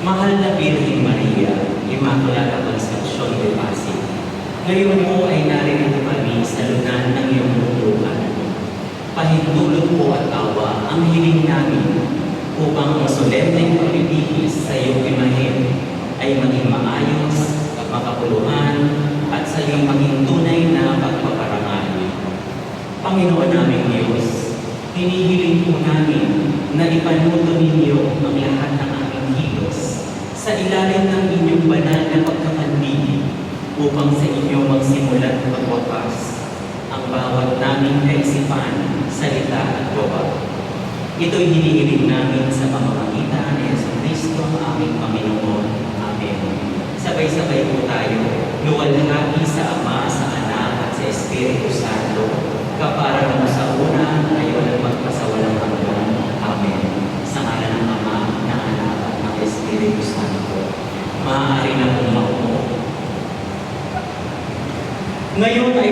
Mahal na Birheng Maria, Immaculada Concepcion de Pasig, ngayon po ay narito kami sa lunan ng iyong butukan. Pahintulot po at awa ang hiling namin upang ang solemneng pagbibihis sa iyong imahen ay maging maayos, makapuluhan, at sa iyong maging tunay na pagpaparangal. Panginoon naming Diyos, hinihiling po namin na ipanuto ninyo ang lahat ng aming kilos sa ilalim ng inyong banal na pagkakandili upang sa inyo magsimulat magwakas ang bawat naming kaisipan, salita at gawa. Ito'y hinihiling namin sa pamamagitan ni Jesucristo ang aming Panginoon. Amen. Sabay-sabay po tayo, luwalhati sa Ama, sa Anak at sa Espiritu Santo, kapara mo sa una, ngayon at magpasawalang hanggan. Amen. Sa ngalan ng Ama, ng Anak at ng Espiritu Santo. Maaari na pong maupo. Ngayon ay